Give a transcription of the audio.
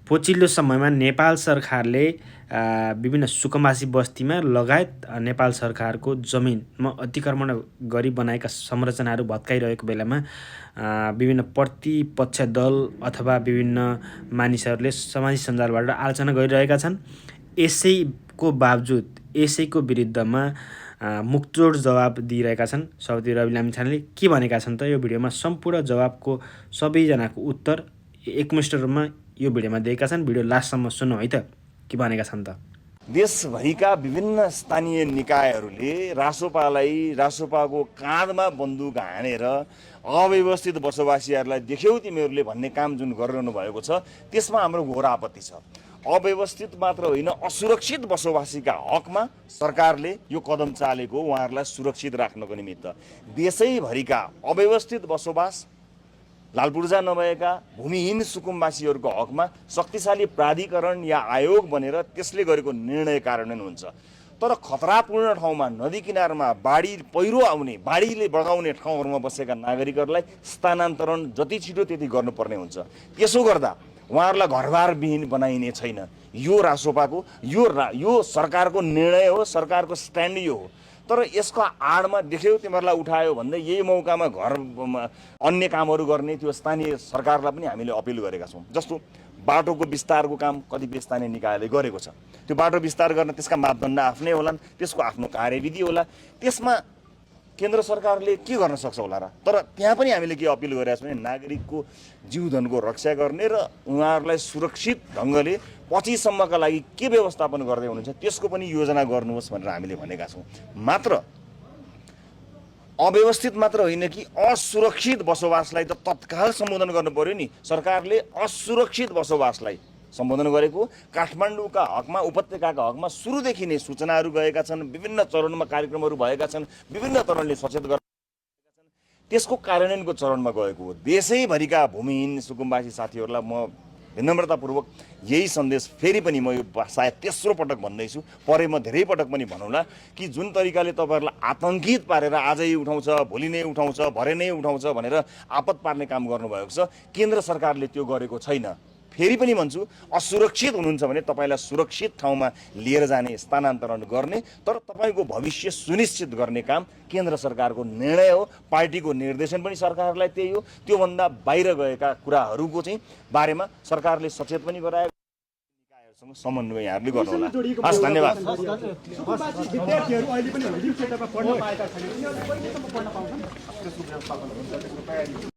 पछिल्लो समयमा नेपाल सरकारले विभिन्न सुकुम्बासी बस्तीमा लगायत नेपाल सरकारको जमिनमा अतिक्रमण गरी बनाएका संरचनाहरू भत्काइरहेको बेलामा विभिन्न प्रतिपक्ष दल अथवा विभिन्न मानिसहरूले सामाजिक सञ्जालबाट आलोचना गरिरहेका छन्। यसैको बावजुद यसैको विरुद्धमा मुक्तोड जवाब दिइरहेका छन् सभापति रवि लामिछानेले। के भनेका छन् त यो भिडियोमा सम्पूर्ण जवाबको सबैजनाको उत्तर एकमुष्ट रूपमा यो भिडियोमा दिएका छन्। भिडियो लास्टसम्म सुन्नु है त के भनेका छन् त। देशभरिका विभिन्न स्थानीय निकायहरूले रासोपाको काँधमा बन्दुक हानेर अव्यवस्थित बसोबासीहरूलाई देख्यौ तिमीहरूले भन्ने काम जुन गरिरहनु भएको छ त्यसमा हाम्रो घोर आपत्ति छ। अव्यवस्थित मात्र होइन, असुरक्षित बसोबासीका हकमा सरकारले यो कदम चालेको उहाँहरूलाई सुरक्षित राख्नको निमित्त। देशैभरिका अव्यवस्थित बसोबास, लालपूर्जा नभएका भूमिहीन सुकुम्बासीहरूको हकमा शक्तिशाली प्राधिकरण या आयोग बनेर त्यसले गरेको निर्णय कार्यान्वयन हुन्छ। तर खतरापूर्ण ठाउँमा, नदी किनारमा पहिरो आउने, बाढीले बगाउने ठाउँहरूमा बसेका नागरिकहरूलाई स्थानान्तरण जति छिटो त्यति गर्नुपर्ने हुन्छ। त्यसो गर्दा उहाँहरूलाई घरबारविहीन बनाइने छैन। यो रासोपाको यो सरकारको निर्णय हो, सरकारको स्ट्यान्ड यो हो। तर यसको आडमा देख्यौ तिमीहरूलाई उठायो भन्दै यही मौकामा अन्य कामहरू गर्ने त्यो स्थानीय सरकारलाई पनि हामीले अपिल गरेका छौँ। जस्तो बाटोको विस्तारको काम कतिपय स्थानीय निकायले गरेको छ। त्यो बाटो विस्तार गर्न त्यसका मापदण्ड आफ्नै होलान्, त्यसको आफ्नो कार्यविधि होला। त्यसमा केन्द्र सरकारले के गर्न सक्छ होला र। तर त्यहाँ पनि हामीले के अपिल गरेका छौँ भने नागरिकको जीवधनको रक्षा गर्ने र उहाँहरूलाई सुरक्षित ढङ्गले पछिसम्मका लागि के व्यवस्थापन गर्दै हुनुहुन्छ त्यसको पनि योजना गर्नुहोस् भनेर हामीले भनेका छौँ। मात्र अव्यवस्थित मात्र होइन कि असुरक्षित बसोबासलाई त तत्काल सम्बोधन गर्नु पर्यो नि। सरकारले असुरक्षित बसोबासलाई सम्बोधन गरेको काठमाडौँका हकमा, उपत्यकाका हकमा सुरुदेखि नै सूचनाहरू गएका छन्, विभिन्न चरणमा कार्यक्रमहरू भएका छन्, विभिन्न तरणले सचेत गरेका छन्, त्यसको कार्यान्वयनको चरणमा गएको हो। देशैभरिका भूमिहीन सुकुम्बासी साथीहरूलाई म विनम्रतापूर्वक यही सन्देश फेरि पनि म यो सायद तेस्रो पटक भन्दैछु, परे म धेरै पटक पनि भनौँला कि जुन तरिकाले तपाईँहरूलाई आतङ्कित पारेर आजै उठाउँछ, भोलि नै उठाउँछ, भरे नै उठाउँछ भनेर आपत पार्ने काम गर्नुभएको छ, केन्द्र सरकारले त्यो गरेको छैन। फेरि पनि भन्छु, असुरक्षित हुनुहुन्छ भने तपाईँलाई सुरक्षित ठाउँमा लिएर जाने, स्थानान्तरण गर्ने, तर तपाईँको भविष्य सुनिश्चित गर्ने काम केन्द्र सरकारको निर्णय हो। पार्टीको निर्देशन पनि सरकारलाई त्यही हो। त्योभन्दा बाहिर गएका कुराहरूको चाहिँ बारेमा सरकारले सचेत पनि गराएको, निकायहरूसँग समन्वय यहाँहरूले गर्नुहोला। हस्, धन्यवाद।